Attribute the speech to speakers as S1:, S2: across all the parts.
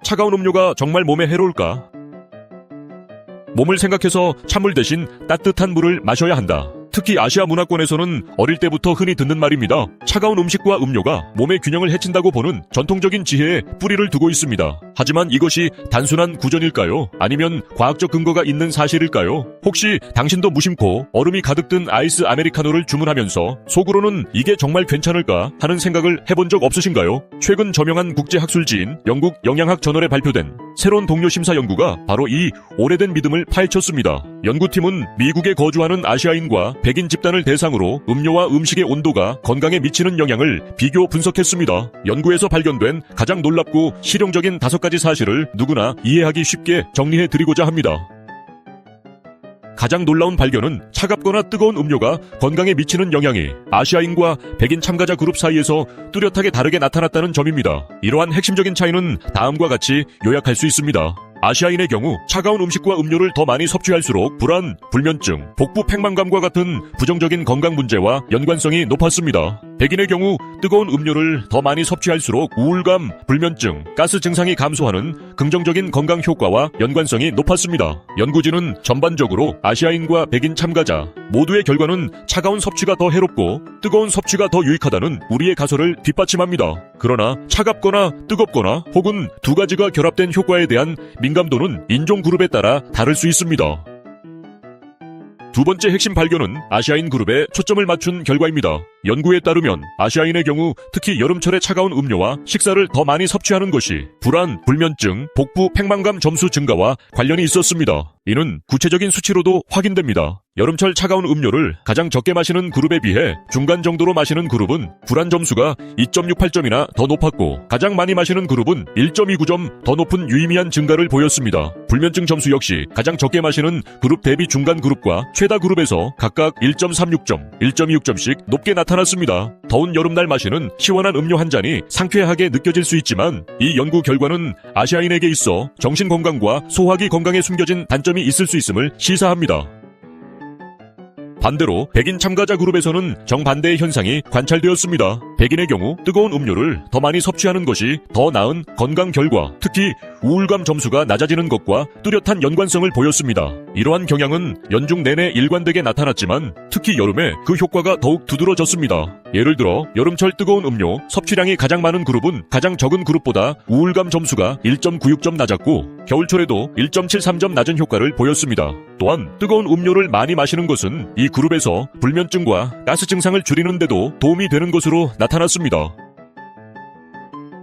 S1: 차가운 음료가 정말 몸에 해로울까? 몸을 생각해서 찬물 대신 따뜻한 물을 마셔야 한다. 특히 아시아 문화권에서는 어릴 때부터 흔히 듣는 말입니다. 차가운 음식과 음료가 몸의 균형을 해친다고 보는 전통적인 지혜에 뿌리를 두고 있습니다. 하지만 이것이 단순한 구전일까요? 아니면 과학적 근거가 있는 사실일까요? 혹시 당신도 무심코 얼음이 가득 든 아이스 아메리카노를 주문하면서 속으로는 이게 정말 괜찮을까 하는 생각을 해본 적 없으신가요? 최근 저명한 국제학술지인 영국 영양학 저널에 발표된 새로운 동료 심사 연구가 바로 이 오래된 믿음을 파헤쳤습니다. 연구팀은 미국에 거주하는 아시아인과 백인 집단을 대상으로 음료와 음식의 온도가 건강에 미치는 영향을 비교 분석했습니다. 연구에서 발견된 가장 놀랍고 실용적인 5가지 사실을 누구나 이해하기 쉽게 정리해드리고자 합니다. 가장 놀라운 발견은 차갑거나 뜨거운 음료가 건강에 미치는 영향이 아시아인과 백인 참가자 그룹 사이에서 뚜렷하게 다르게 나타났다는 점입니다. 이러한 핵심적인 차이는 다음과 같이 요약할 수 있습니다. 아시아인의 경우 차가운 음식과 음료를 더 많이 섭취할수록 불안, 불면증, 복부 팽만감과 같은 부정적인 건강 문제와 연관성이 높았습니다. 백인의 경우 뜨거운 음료를 더 많이 섭취할수록 우울감, 불면증, 가스 증상이 감소하는 긍정적인 건강 효과와 연관성이 높았습니다. 연구진은 전반적으로 아시아인과 백인 참가자 모두의 결과는 차가운 섭취가 더 해롭고 뜨거운 섭취가 더 유익하다는 우리의 가설을 뒷받침합니다. 그러나 차갑거나 뜨겁거나 혹은 두 가지가 결합된 효과에 대한 민감도는 인종 그룹에 따라 다를 수 있습니다. 두 번째 핵심 발견은 아시아인 그룹에 초점을 맞춘 결과입니다. 연구에 따르면 아시아인의 경우 특히 여름철에 차가운 음료와 식사를 더 많이 섭취하는 것이 불안, 불면증, 복부 팽만감 점수 증가와 관련이 있었습니다. 이는 구체적인 수치로도 확인됩니다. 여름철 차가운 음료를 가장 적게 마시는 그룹에 비해 중간 정도로 마시는 그룹은 불안 점수가 2.68점이나 더 높았고 가장 많이 마시는 그룹은 1.29점 더 높은 유의미한 증가를 보였습니다. 불면증 점수 역시 가장 적게 마시는 그룹 대비 중간 그룹과 최다 그룹에서 각각 1.36점, 1.26점씩 높게 나타났습니다. 더운 여름날 마시는 시원한 음료 한 잔이 상쾌하게 느껴질 수 있지만 이 연구 결과는 아시아인에게 있어 정신건강과 소화기 건강에 숨겨진 단점이 있을 수 있음을 시사합니다. 반대로 백인 참가자 그룹에서는 정반대의 현상이 관찰되었습니다. 백인의 경우 뜨거운 음료를 더 많이 섭취하는 것이 더 나은 건강 결과, 특히 우울감 점수가 낮아지는 것과 뚜렷한 연관성을 보였습니다. 이러한 경향은 연중 내내 일관되게 나타났지만 특히 여름에 그 효과가 더욱 두드러졌습니다. 예를 들어 여름철 뜨거운 음료 섭취량이 가장 많은 그룹은 가장 적은 그룹보다 우울감 점수가 1.96점 낮았고 겨울철에도 1.73점 낮은 효과를 보였습니다. 또한 뜨거운 음료를 많이 마시는 것은 이 그룹에서 불면증과 가스 증상을 줄이는 데도 도움이 되는 것으로 나타났습니다.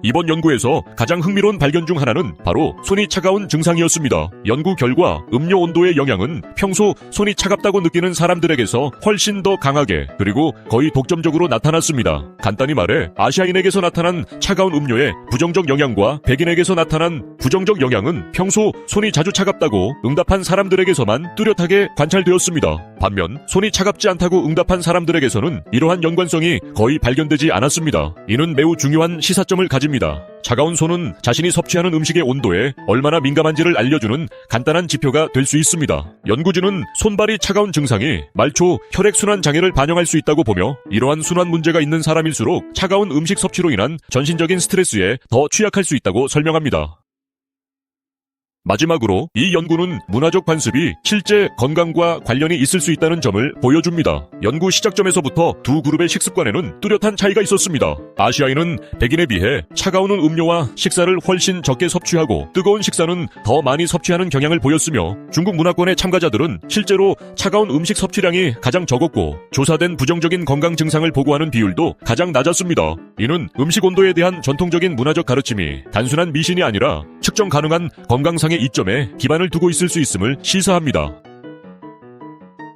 S1: 이번 연구에서 가장 흥미로운 발견 중 하나는 바로 손이 차가운 증상이었습니다. 연구 결과 음료 온도의 영향은 평소 손이 차갑다고 느끼는 사람들에게서 훨씬 더 강하게 그리고 거의 독점적으로 나타났습니다. 간단히 말해 아시아인에게서 나타난 차가운 음료의 부정적 영향과 백인에게서 나타난 부정적 영향은 평소 손이 자주 차갑다고 응답한 사람들에게서만 뚜렷하게 관찰되었습니다. 반면 손이 차갑지 않다고 응답한 사람들에게서는 이러한 연관성이 거의 발견되지 않았습니다. 이는 매우 중요한 시사점을 가집니다. 차가운 손은 자신이 섭취하는 음식의 온도에 얼마나 민감한지를 알려주는 간단한 지표가 될 수 있습니다. 연구진은 손발이 차가운 증상이 말초 혈액순환 장애를 반영할 수 있다고 보며 이러한 순환 문제가 있는 사람일수록 차가운 음식 섭취로 인한 전신적인 스트레스에 더 취약할 수 있다고 설명합니다. 마지막으로 이 연구는 문화적 관습이 실제 건강과 관련이 있을 수 있다는 점을 보여줍니다. 연구 시작점에서부터 두 그룹의 식습관에는 뚜렷한 차이가 있었습니다. 아시아인은 백인에 비해 차가운 음료와 식사를 훨씬 적게 섭취하고 뜨거운 식사는 더 많이 섭취하는 경향을 보였으며 중국 문화권의 참가자들은 실제로 차가운 음식 섭취량이 가장 적었고 조사된 부정적인 건강 증상을 보고하는 비율도 가장 낮았습니다. 이는 음식 온도에 대한 전통적인 문화적 가르침이 단순한 미신이 아니라 측정 가능한 건강상의 이점에 기반을 두고 있을 수 있음을 시사합니다.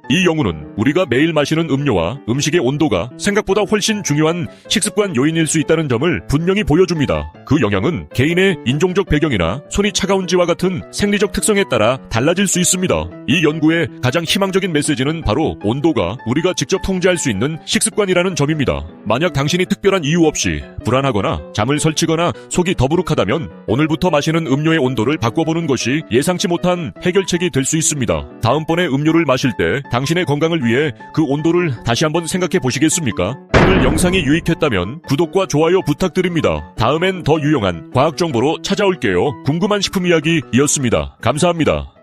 S1: 이 연구는 우리가 매일 마시는 음료와 음식의 온도가 생각보다 훨씬 중요한 식습관 요인일 수 있다는 점을 분명히 보여줍니다. 그 영향은 개인의 인종적 배경이나 손이 차가운지와 같은 생리적 특성에 따라 달라질 수 있습니다. 이 연구의 가장 희망적인 메시지는 바로 온도가 우리가 직접 통제할 수 있는 식습관이라는 점입니다. 만약 당신이 특별한 이유 없이 불안하거나 잠을 설치거나 속이 더부룩하다면 오늘부터 마시는 음료의 온도를 바꿔보는 것이 예상치 못한 해결책이 될 수 있습니다. 다음번에 음료를 마실 때 당신의 건강을 위해 그 온도를 다시 한번 생각해 보시겠습니까? 오늘 영상이 유익했다면 구독과 좋아요 부탁드립니다. 다음엔 더 유용한 과학 정보로 찾아올게요. 궁금한 식품 이야기였습니다. 감사합니다.